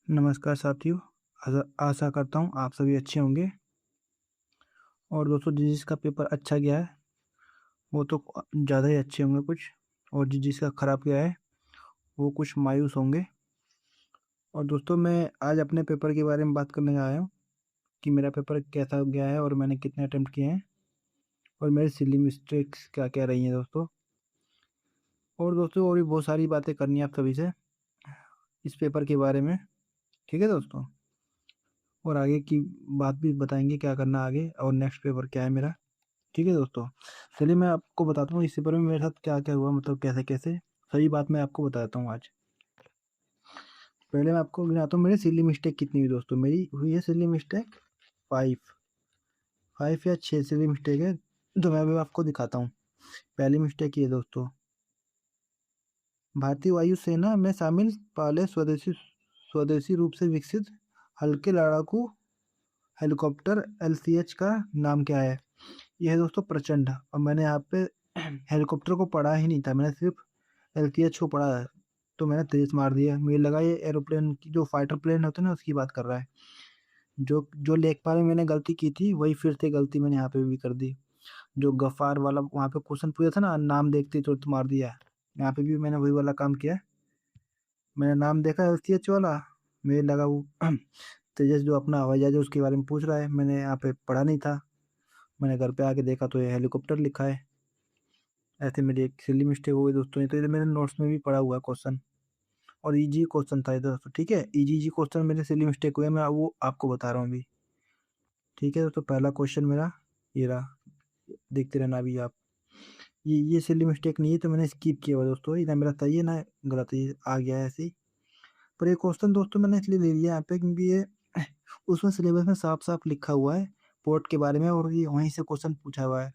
नमस्कार साथियों। आशा करता हूँ आप सभी अच्छे होंगे। और दोस्तों जिसका पेपर अच्छा गया है वो तो ज़्यादा ही अच्छे होंगे कुछ, और जिसका ख़राब गया है वो कुछ मायूस होंगे। और दोस्तों मैं आज अपने पेपर के बारे में बात करने आया हूँ कि मेरा पेपर कैसा गया है और मैंने कितने अटेम्प्ट किए हैं और मेरी सिली मिस्टेक्स क्या क्या रही हैं दोस्तों। और दोस्तों और भी बहुत सारी बातें करनी है आप सभी से इस पेपर के बारे में। ठीक है दोस्तों, और आगे की बात भी बताएंगे क्या करना आगे और नेक्स्ट पेपर क्या है मेरा। ठीक है दोस्तों, चलिए मैं आपको बताता हूँ इस पेपर में मेरे साथ क्या क्या हुआ, मतलब कैसे कैसे सही बात मैं आपको बताता हूँ आज। पहले मैं आपको गिनाता हूँ मेरी सिली मिस्टेक कितनी हुई दोस्तों। मेरी हुई है सिली मिस्टेक 5 या 6 सिली मिस्टेक है, तो मैं अभी आपको दिखाता हूँ। पहली मिस्टेक ये दोस्तों, भारतीय वायुसेना में शामिल पहले स्वदेशी स्वदेशी रूप से विकसित हल्के लड़ाकू हेलीकॉप्टर LCH का नाम क्या है? यह है दोस्तों प्रचंड। और मैंने यहाँ पे हेलीकॉप्टर को पढ़ा ही नहीं था, मैंने सिर्फ LCH को पढ़ा है, तो मैंने तेज मार दिया। मुझे लगा ये एरोप्लेन की जो फाइटर प्लेन होते हैं ना उसकी बात कर रहा है। जो जो लेखपाल में मैंने गलती की थी वही फिर से गलती मैंने यहाँ पे भी कर दी। जो गफ्फार वाला वहाँ पे क्वेश्चन पूछा था ना, नाम देखते ही तुरंत मार दिया, यहाँ पे भी मैंने वही वाला काम किया। मैंने नाम देखा LCH वाला, मुझे लगा वो तेजस जो अपना हवाई जहाज है उसके बारे में पूछ रहा है। मैंने यहाँ पे पढ़ा नहीं था, मैंने घर पे आके देखा तो ये हेलीकॉप्टर लिखा है। ऐसे मेरी एक सिली मिस्टेक हो गई दोस्तों। ये तो ये मेरे नोट्स में भी पड़ा हुआ है क्वेश्चन, और इजी क्वेश्चन था ये दोस्तों। ठीक है, इजी इजी क्वेश्चन मेरे सिली मिस्टेक हुए, मैं वो आपको बता रहा हूँ अभी। ठीक है दोस्तों, पहला क्वेश्चन मेरा ये रहा, देखते रहना अभी आप। ये सिली मिस्टेक नहीं है तो मैंने स्किप किया हुआ दोस्तों, ये ना मेरा सही है ना गलत है, ये आ गया है ऐसे ही। पर ये क्वेश्चन दोस्तों मैंने इसलिए ले लिया यहाँ पे क्योंकि ये उसमें सिलेबस में साफ साफ लिखा हुआ है पोर्ट के बारे में, और ये वहीं से क्वेश्चन पूछा हुआ है।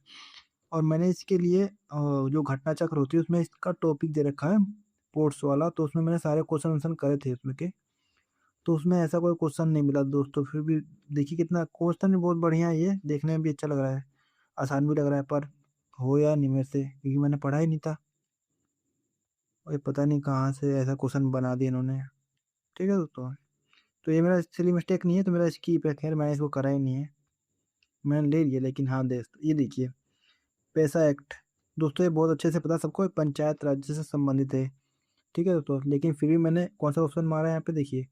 और मैंने इसके लिए जो घटना चक्र होती है उसमें इसका टॉपिक दे रखा है पोर्ट्स वाला, तो उसमें मैंने सारे क्वेश्चन आंसर करे थे उसमें के, तो उसमें ऐसा कोई क्वेश्चन नहीं मिला दोस्तों। फिर भी देखिए कितना क्वेश्चन भी बहुत बढ़िया है, ये देखने में भी अच्छा लग रहा है, आसान भी लग रहा है, पर हो या नहीं मेरे से क्योंकि मैंने पढ़ा ही नहीं था। और ये पता नहीं कहाँ से ऐसा क्वेश्चन बना दिया इन्होंने। ठीक है दोस्तों, तो ये मेरा सिली मिस्टेक नहीं है, तो मेरा स्कीप है, खैर मैंने इसको करा ही नहीं है, मैंने ले लिया। लेकिन हाँ दोस्तों ये देखिए, पैसा एक्ट दोस्तों, ये बहुत अच्छे से पता सबको, ये पंचायत राज्य से संबंधित है। ठीक है दोस्तों, लेकिन फिर भी मैंने कौन सा ऑप्शन मारा है यहाँ पे देखिए,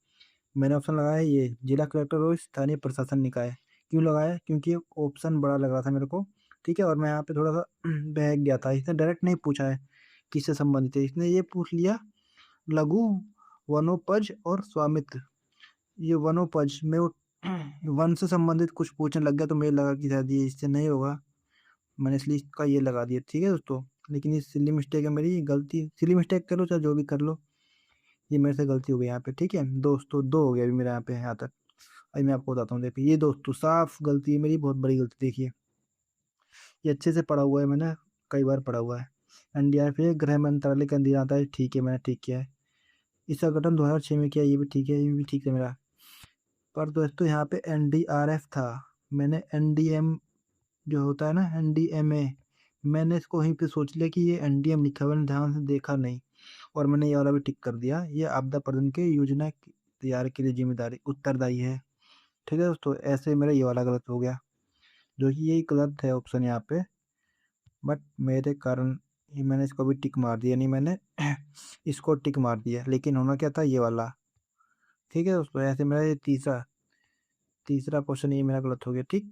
मैंने ऑप्शन लगाया है ये जिला कलेक्टर और स्थानीय प्रशासन निकाय। क्यों लगाया? क्योंकि ऑप्शन बड़ा लग रहा था मेरे को। ठीक है, और मैं यहाँ पे थोड़ा सा बहक गया था, इसने डायरेक्ट नहीं पूछा है किससे संबंधित है, इसने ये पूछ लिया लघु वनोपज और स्वामित्व। ये वनोपज में वो वन से संबंधित कुछ पूछने लग गया, तो मुझे लगा कि शायद ये इससे नहीं होगा, मैंने इसलिए इसका ये लगा दिया। ठीक है दोस्तों, लेकिन ये सिली मिस्टेक है मेरी, गलती सिली मिस्टेक कर लो चाहे जो भी कर लो, ये मेरे से गलती हो गई यहाँ पे। ठीक है दोस्तों, दो हो गया अभी मेरा यहाँ पे यहाँ तक। अभी मैं आपको बताता हूँ, देखिए ये दोस्तों साफ गलती है मेरी, बहुत बड़ी गलती। देखिए ये अच्छे से पढ़ा हुआ है, मैंने कई बार पढ़ा हुआ है। NDRF गृह मंत्रालय का अधीन आता है, ठीक है मैंने ठीक किया है। इसका गठन 2006 में किया, ये भी ठीक है, ये भी ठीक है मेरा। पर दोस्तों यहाँ पे NDRF था, मैंने NDM जो होता है ना NDMA, मैंने इसको वहीं पे सोच लिया कि ये NDM लिखा हुआ है, मैंने ध्यान से देखा नहीं, और मैंने ये वाला भी टिक कर दिया, ये आपदा प्रबंधन के योजना तैयार के लिए जिम्मेदारी उत्तरदायी है। ठीक है दोस्तों, ऐसे मेरा ये वाला गलत हो गया, जो कि यही गलत है ऑप्शन यहाँ पे, बट मेरे कारण ये मैंने इसको भी टिक मार दिया, नहीं मैंने इसको टिक मार दिया, लेकिन होना क्या था ये वाला। ठीक है दोस्तों, ऐसे मेरा ये तीसरा तीसरा क्वेश्चन ये मेरा गलत हो गया। ठीक,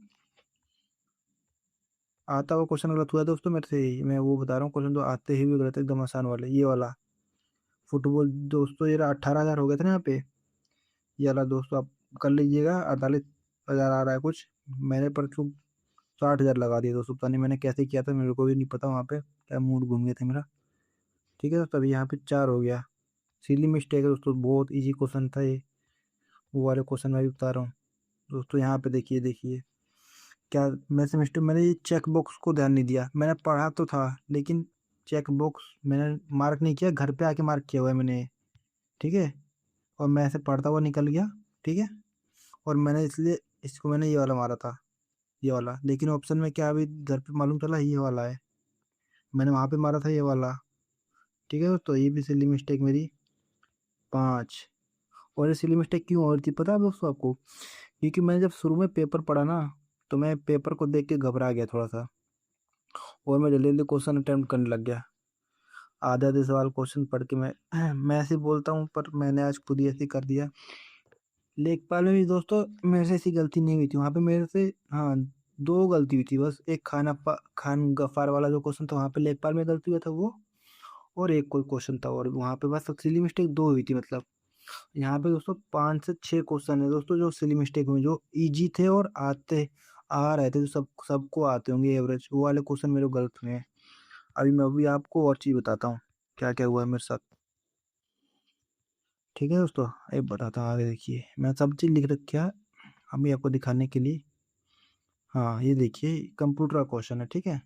आता हुआ क्वेश्चन गलत हुआ दोस्तों मेरे से ही, मैं वो बता रहा हूँ, क्वेश्चन तो आते ही भी गलत है, एकदम आसान वाले, ये वाला फुटबॉल दोस्तों, ये 18,000 हो गए थे ना यहाँ पे, ये वाला दोस्तों आप कर लीजिएगा, 48,000 आ रहा है कुछ, मैंने पर चूक 60,000 लगा दिया दोस्तों, पता नहीं मैंने कैसे किया था, मेरे को भी नहीं पता, वहाँ पे क्या मूड घूम गया था मेरा। ठीक है दोस्तों, अभी यहाँ पे 4 हो गया। सिली मिस्टेक है दोस्तों, बहुत इजी क्वेश्चन था ये, वो वाले क्वेश्चन मैं भी बता रहा हूँ दोस्तों। यहाँ पे देखिए देखिए क्या, मैं सेमेस्टर मैंने ये चेक बॉक्स को ध्यान नहीं दिया, मैंने पढ़ा तो था लेकिन चेक बॉक्स मैंने मार्क नहीं किया, घर पे आके मार्क किया हुआ है मैंने। ठीक है, और मैं ऐसे पढ़ता हुआ निकल गया। ठीक है, और मैंने इसलिए इसको मैंने ये वाला मारा था, ये वाला, लेकिन ऑप्शन में क्या अभी घर पे मालूम चला ये वाला है, मैंने वहाँ पे मारा था ये वाला। ठीक है, तो ये भी सिली मिस्टेक मेरी 5। और ये सिली मिस्टेक क्यों हो रही थी पता है दोस्तों आपको? क्योंकि मैंने जब शुरू में पेपर पढ़ा ना, तो मैं पेपर को देख के घबरा गया थोड़ा सा, और मैं जल्दी जल्दी क्वेश्चन अटेम्प्ट करने लग गया। आधे आधे सवाल क्वेश्चन पढ़ के मैं ऐसे ही बोलता हूँ, पर मैंने आज खुद ही ऐसे कर दिया। लेखपाल में भी दोस्तों मेरे से ऐसी गलती नहीं हुई थी वहाँ पे, मेरे से हाँ 2 गलती हुई थी बस। एक खान गफ्फार वाला जो क्वेश्चन था वहाँ पे लेखपाल में गलती हुआ था वो, और एक कोई क्वेश्चन था, और वहाँ पे बस सिली मिस्टेक 2 हुई थी मतलब। यहाँ पे दोस्तों 5 से 6 क्वेश्चन है दोस्तों जो सिली मिस्टेक हुए, जो इजी थे और आते आ रहे थे, जो सबको आते होंगे एवरेज, वो वाले क्वेश्चन मेरे गलत हुए हैं। अभी मैं अभी आपको और चीज़ बताता हूँ क्या क्या हुआ है मेरे साथ। ठीक है दोस्तों, ये बताता हूँ आगे, देखिए मैं सब चीज़ लिख रखी है अभी आपको दिखाने के लिए। हाँ ये देखिए कंप्यूटर का क्वेश्चन है, ठीक है।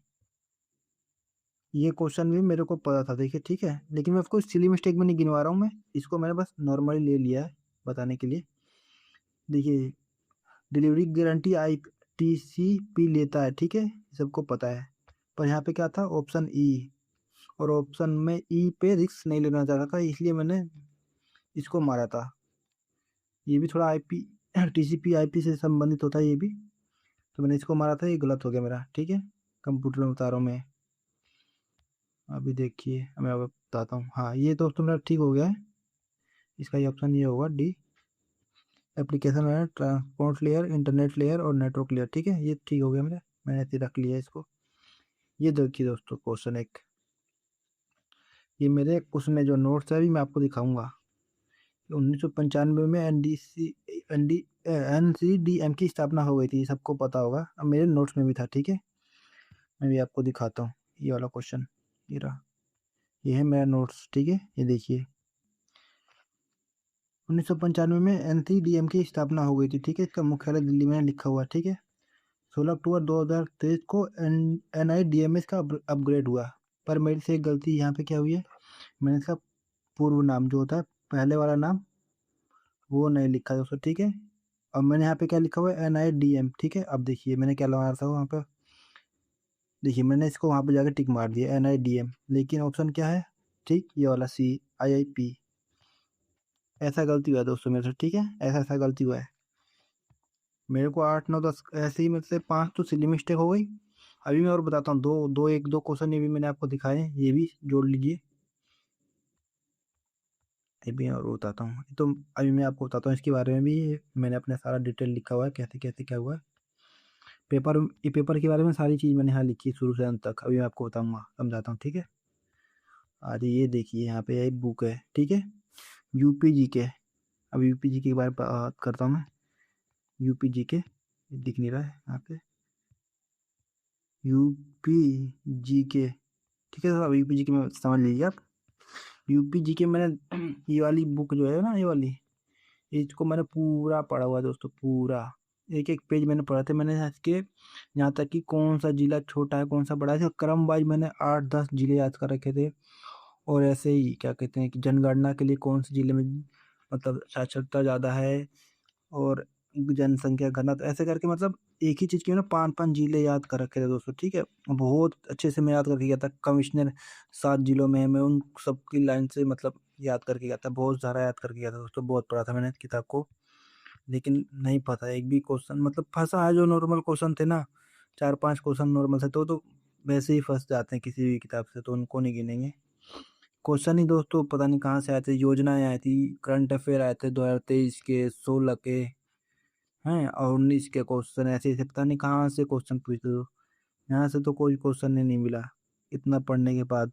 ये क्वेश्चन भी मेरे को पता था, देखिए ठीक है, लेकिन मैं उसको सिली मिस्टेक में नहीं गिनवा रहा हूँ मैं, इसको मैंने बस नॉर्मली ले लिया है बताने के लिए। देखिए डिलीवरी गारंटी ITCP लेता है, ठीक है, सबको पता है। पर यहाँ पे क्या था, ऑप्शन ई, और ऑप्शन में ई पे रिस्क नहीं लेना चाहता था, इसलिए मैंने इसको मारा था। ये भी थोड़ा IP TCP IP से संबंधित होता है ये भी, तो मैंने इसको मारा था, ये गलत हो गया मेरा, ठीक है। कंप्यूटर में बता रहा हूँ मैं। अभी देखिए मैं अब बताता हूँ, हाँ ये तो मेरा ठीक हो गया है। इसका ये ऑप्शन ये होगा D, application layer, transport layer, internet layer और नेटवर्क लेयर, ठीक है, ये ठीक हो गया मेरा, मैंने ऐसे रख लिया इसको। ये देखिए दोस्तों क्वेश्चन एक, ये मेरे क्वेश्चन में जो नोट्स है अभी मैं आपको दिखाऊंगा। 1995 में NCDM की स्थापना हो गई थी, सबको पता होगा, अब मेरे नोट्स में भी था, ठीक है। मैं भी आपको दिखाता हूँ ये वाला क्वेश्चन, ये रहा, ये है मेरा नोट्स, ठीक है, ये देखिए। 1995 में NCDM की स्थापना हो गई थी, ठीक है, इसका मुख्यालय दिल्ली में लिखा हुआ है, ठीक है। 16 अक्टूबर 2023 को NIDMS का अपग्रेड हुआ। पर मेरी से एक गलती यहाँ पे क्या हुई है, मैंने इसका पूर्व नाम जो होता है, पहले वाला नाम, वो नहीं लिखा दोस्तों, ठीक है। अब मैंने यहाँ पे क्या लिखा हुआ है, NIDM, ठीक है। अब देखिए मैंने क्या लगाया था वहाँ पे, देखिए मैंने इसको वहाँ पे जाकर टिक मार दिया NIDM, लेकिन ऑप्शन क्या है, ठीक ये वाला CIIP। ऐसा गलती हुआ है दोस्तों मेरे से, ठीक है, ऐसा ऐसा गलती हुआ है मेरे को। 8 9 10 ऐसे ही मतलब 5 तो सिली मिस्टेक हो गई। अभी मैं और बताता हूँ, दो दो एक दो क्वेश्चन ये भी मैंने आपको दिखाए हैं, ये भी जोड़ लीजिए। ये भी और बताता हूँ, तो अभी मैं आपको बताता हूँ इसके बारे में भी, मैंने अपने सारा डिटेल लिखा हुआ है, कैसे कैसे क्या हुआ है पेपर। ये पेपर के बारे में सारी चीज़ मैंने यहाँ लिखी है शुरू से अंत तक, अभी मैं आपको बताऊँगा, समझाता हूँ, ठीक है। आज ये देखिए यहाँ पे एक बुक है, ठीक है, UPG के। अब UPG के बारे में बात करता हूँ मैं। UPG के दिख नहीं रहा है यहाँ पे, UPG के, ठीक है। अब UPG के में समझ लीजिए आप। UPG के मैंने ये वाली बुक जो है ना, ये वाली, इसको मैंने पूरा पढ़ा हुआ है दोस्तों, पूरा एक एक पेज मैंने पढ़ा था। मैंने इसके यहाँ तक कि कौन सा जिला छोटा है कौन सा बड़ा है, क्रम वाइज मैंने 8 10 जिले याद कर रखे थे। और ऐसे ही क्या कहते हैं कि जनगणना के लिए कौन से जिले में मतलब साक्षरता ज़्यादा है, और जनसंख्या घनत्व, ऐसे करके मतलब एक ही चीज़ की ना 5 5 जिले याद कर रखे थे दोस्तों, ठीक है। बहुत अच्छे से मैं याद करके गया था, कमिश्नर 7 जिलों में है, मैं उन सबकी लाइन से मतलब याद करके गया था, बहुत सारा याद करके गया था दोस्तों, बहुत पढ़ा था मैंने इस किताब को। लेकिन नहीं पता एक भी क्वेश्चन मतलब फंसा है, जो नॉर्मल क्वेश्चन थे ना, 4 5 क्वेश्चन नॉर्मल थे, तो वैसे ही फंस जाते हैं किसी भी किताब से, तो उनको नहीं गिनेंगे। क्वेश्चन ही दोस्तों पता नहीं कहाँ से आए थे, योजनाएं आई थी, करंट अफेयर आए थे 2023 के, 16 के हैं, और 19 के क्वेश्चन ऐसे ऐसे पता नहीं कहाँ से क्वेश्चन पूछते, तो यहाँ से तो कोई क्वेश्चन नहीं मिला इतना पढ़ने के बाद।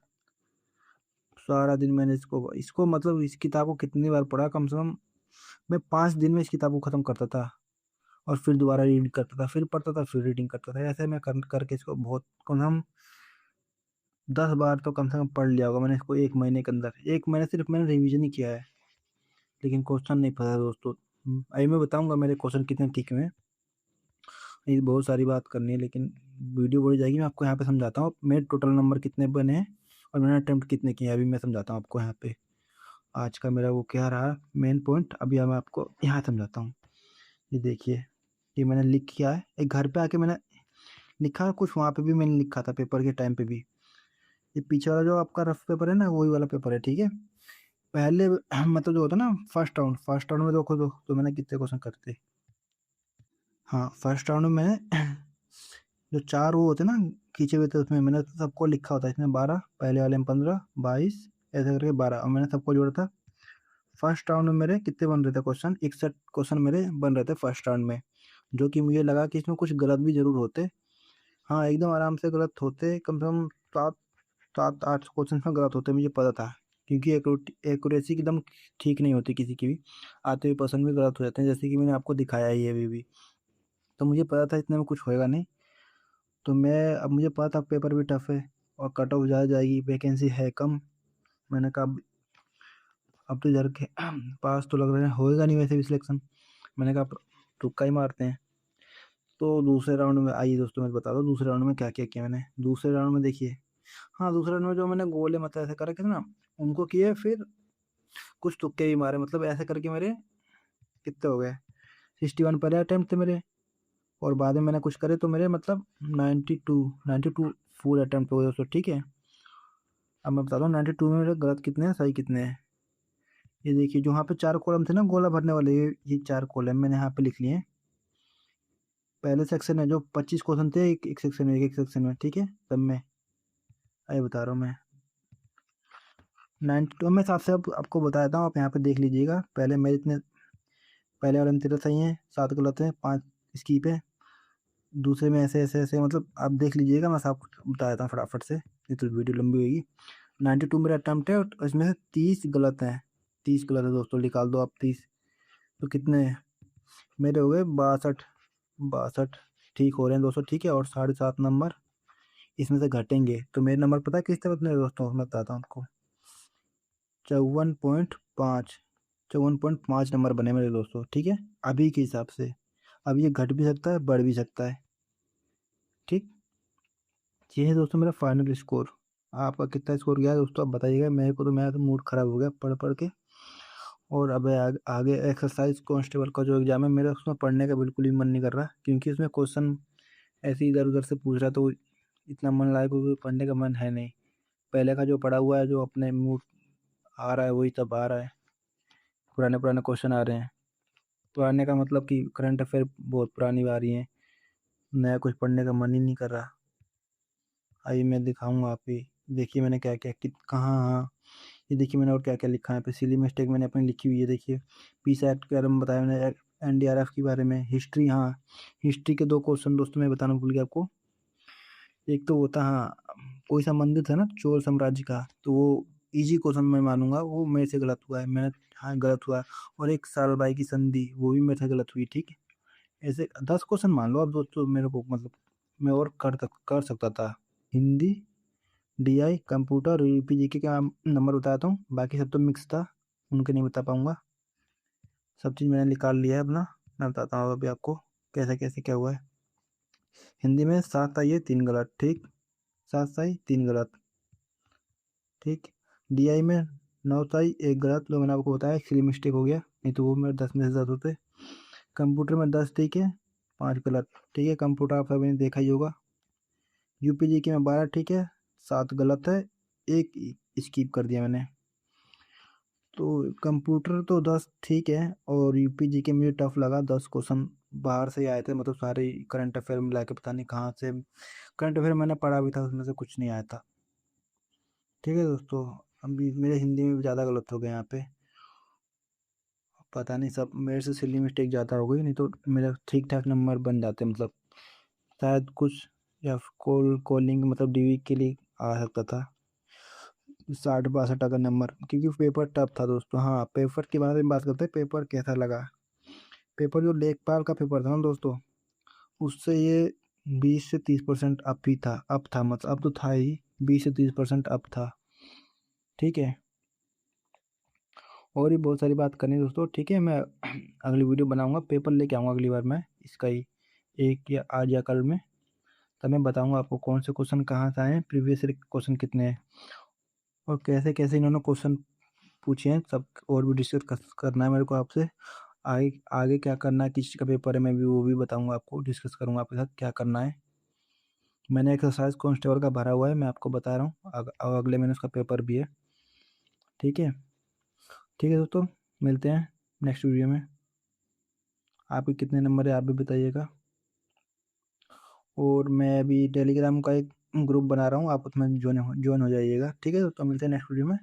सारा दिन मैंने इसको इसको मतलब इस किताब को कितनी बार पढ़ा, कम से कम मैं 5 दिन में इस किताब को खत्म करता था, और फिर दोबारा रीड करता था, फिर पढ़ता था, फिर रीडिंग करता था, ऐसे मैं करके इसको बहुत कम से कम 10 बार तो कम से कम पढ़ लिया होगा मैंने इसको, 1 महीने के अंदर। 1 महीने सिर्फ मैंने रिवीजन ही किया है, लेकिन क्वेश्चन नहीं पता दोस्तों। अभी मैं बताऊंगा मेरे क्वेश्चन कितने ठीक हुए हैं। ये बहुत सारी बात करनी है, लेकिन वीडियो बढ़ जाएगी, मैं आपको यहाँ पे समझाता हूँ मेरे टोटल नंबर कितने बने हैं, और मैंने अटेम्प्ट कितने किए हैं, अभी मैं समझाता हूँ आपको यहाँ पे। आज का मेरा वो क्या रहा मेन पॉइंट, अभी मैं आपको यहाँ समझाता हूँ। ये देखिए, ये मैंने लिख किया है, एक घर पे आके मैंने लिखा कुछ, वहाँ पे भी मैंने लिखा था पेपर के टाइम पे भी। ये पीछे वाला जो आपका रफ पेपर है ना, वही वाला पेपर है, ठीक है। पहले मतलब जो होता है ना फर्स्ट राउंड में देखो तो मैंने कितने क्वेश्चन करते। हाँ, फर्स्ट राउंड में मैंने जो 4 वो होते ना खींचे हुए थे उसमें मैंने सबको लिखा होता है, इसमें 12, पहले वाले में 15, 22 ऐसे करके 12 और मैंने सबको जोड़ा था। फर्स्ट राउंड में मेरे कितने बन रहे थे क्वेश्चन, 61 क्वेश्चन मेरे बन रहे थे फर्स्ट राउंड में, जो कि मुझे लगा कि इसमें कुछ गलत भी जरूर होते। हाँ, एकदम आराम से गलत होते, कम से कम 7-8 क्वेश्चन में गलत होते, मुझे पता था। क्योंकि एक्यूरेसी एकदम ठीक नहीं होती किसी की भी, आते हुए पर्सन भी गलत हो जाते हैं, जैसे कि मैंने आपको दिखाया ही है अभी भी। तो मुझे पता था इतने में कुछ होएगा नहीं। तो मैं अब मुझे पता था पेपर भी टफ है और कट ऑफ ज़्यादा जाएगी, वैकेंसी है कम। मैंने कहा अब तो इधर के पास तो लग रहा है होएगा नहीं वैसे भी सिलेक्शन। मैंने कहा अब तुक्का ही मारते हैं। तो दूसरे राउंड में आइए दोस्तों मैं बता दूँ दूसरे राउंड में क्या क्या किया मैंने। दूसरे राउंड में देखिए, हाँ दूसरे राउंड में जो मैंने गोले मतलब ऐसे कर रखे थे ना उनको किए, फिर कुछ तुक्के भी मारे, मतलब ऐसे करके मेरे कितने हो गए, 61 पहले अटेम्प्ट थे मेरे, और बाद में मैंने कुछ करे तो मेरे मतलब 92 फुल अटेम्प्ट हो गए दोस्तों, ठीक है। अब मैं बताता हूँ 92 में मेरे गलत कितने हैं सही कितने हैं। ये देखिए जो यहाँ पे 4 कॉलम थे ना गोला भरने वाले, ये 4 कॉलम मैंने यहाँ पे लिख लिए हैं। पहले सेक्शन में जो 25 क्वेश्चन थे एक सेक्शन में, एक सेक्शन में, ठीक है। तब मैं आइए बता रहा हूँ मैं 92 में हिसाब से अब आपको बता देता हूँ, आप यहाँ पे देख लीजिएगा। पहले मेरे इतने पहले वाले में 13 सही हैं, 7 गलत हैं, 5 स्कीप है। दूसरे में ऐसे ऐसे ऐसे मतलब आप देख लीजिएगा, मैं आपको बता देता हूँ फटाफट से, नहीं तो वीडियो लंबी होगी। 92 मेरा अटैम्प्ट है और इसमें से 30 गलत हैं। 30 गलत है दोस्तों, निकाल दो आप 30, तो कितने मेरे हो गए 62। 62 ठीक हो रहे हैं दोस्तों, ठीक है। और 7.5 नंबर इसमें से घटेंगे, तो मेरे नंबर पता है किस तरह अपने दोस्तों, मैं बताता हूँ आपको। 54.5, 54.5 नंबर बने मेरे दोस्तों, ठीक है। अभी के हिसाब से अब ये घट भी सकता है बढ़ भी सकता है, ठीक। ये है दोस्तों मेरा फाइनल स्कोर। आपका कितना स्कोर गया है दोस्तों आप बताइएगा, मेरे को तो मेरा तो मूड खराब हो गया पढ़ पढ़ के। और अब आगे एक्सरसाइज कांस्टेबल का जो एग्जाम है मेरा, उसमें पढ़ने का बिल्कुल भी मन नहीं कर रहा, क्योंकि उसमें क्वेश्चन ऐसे इधर उधर से पूछ रहा, तो इतना मन लायक कोई पढ़ने का मन है नहीं। पहले का जो पढ़ा हुआ है जो अपने मूड आ रहा है वही तब आ रहा है, पुराने पुराने क्वेश्चन आ रहे हैं। पुराने का मतलब कि करंट अफेयर बहुत पुरानी आ रही हैं, नया कुछ पढ़ने का मन ही नहीं कर रहा। आइए मैं दिखाऊंगा आप ही, देखिए मैंने क्या क्या कहाँ, हाँ ये देखिए मैंने और क्या क्या लिखा है। पे सिली मिस्टेक मैंने अपनी लिखी हुई है, देखिए पीस एक्ट के बारे में बताया मैंने, एनडीआरएफ के बारे में, हिस्ट्री, हाँ हिस्ट्री के 2 क्वेश्चन दोस्तों मैं बताना भूल गया आपको। एक तो वो था, हाँ कोई सा मंदिर था ना चोल साम्राज्य का, तो वो इजी क्वेश्चन मैं मानूंगा, वो मेरे से गलत हुआ है, मैंने हाँ गलत हुआ है। और एक सालबाई की संधि वो भी मेरे से गलत हुई, ठीक है। ऐसे 10 क्वेश्चन मान लो आप दोस्तों मेरे को, मतलब मैं और कर सकता था। हिंदी, डीआई, कंप्यूटर, यूपीजीके का नंबर बताता हूँ, बाकी सब तो मिक्स था, उनके नहीं बता पाऊंगा। सब चीज़ मैंने निकाल लिया है अपना, मैं बताता हूँ अभी आपको कैसे कैसे क्या हुआ है। हिंदी में 7 सही है 3 गलत, ठीक। 7 सही 3 गलत, ठीक। डीआई में 9 सही 1 गलत, तो मैंने आपको बताया सिली मिस्टेक हो गया, नहीं तो वो मेरे 10 में से 10 होते। कंप्यूटर में 10 ठीक है, 5 गलत, ठीक है। कंप्यूटर आप सभी ने देखा ही होगा। यूपीजीके में 12 ठीक है, 7 गलत है, एक स्किप कर दिया मैंने। तो कंप्यूटर तो 10 ठीक है, और यूपीजीके मुझे टफ लगा, 10 क्वेश्चन बाहर से ही आए थे, मतलब सारे करंट अफेयर मिला के पता नहीं कहाँ से करंट अफेयर मैंने पढ़ा भी था, उसमें से कुछ नहीं आया था, ठीक है दोस्तों। अभी मेरे हिंदी में ज़्यादा गलत हो गए यहाँ पे, पता नहीं सब मेरे से सिली मिस्टेक ज़्यादा हो गई, नहीं तो मेरा ठीक ठाक नंबर बन जाते, मतलब शायद कुछ, या कॉलिंग मतलब डीवी के लिए आ सकता था 60-62 अगर नंबर, क्योंकि पेपर टफ था दोस्तों। हाँ पेपर के बारे में बात करते हैं, पेपर कैसा लगा। पेपर जो लेखपाल का पेपर था ना दोस्तों, उससे ये 20 से 30% अप ही था, अप था, मतलब अब तो था ही, 20 से 30% अप था, ठीक है। और भी बहुत सारी बात करनी है दोस्तों, ठीक है। मैं अगली वीडियो बनाऊंगा, पेपर लेके आऊँगा अगली बार मैं इसका ही, एक या आज या कल में, तब मैं बताऊंगा आपको कौन से क्वेश्चन कहाँ से आए हैं, प्रीवियस क्वेश्चन कितने हैं, और कैसे कैसे इन्होंने क्वेश्चन पूछे हैं सब, और भी डिस्कस करना है मेरे को आपसे। आगे आगे क्या करना है, किस चीज़ का पेपर है, मैं भी वो भी बताऊंगा आपको, डिस्कस करूंगा आपके साथ क्या करना है। मैंने एक्सरसाइज कांस्टेबल का भरा हुआ है, मैं आपको बता रहा हूँ, अगले महीने उसका पेपर भी है, ठीक है। ठीक है दोस्तों, मिलते हैं नेक्स्ट वीडियो में। आपके कितने नंबर है आप भी बताइएगा। और मैं अभी टेलीग्राम का एक ग्रुप बना रहा हूँ, आप उसमें ज्वाइन हो जाइएगा। ठीक है दोस्तों, मिलते हैं नेक्स्ट वीडियो में।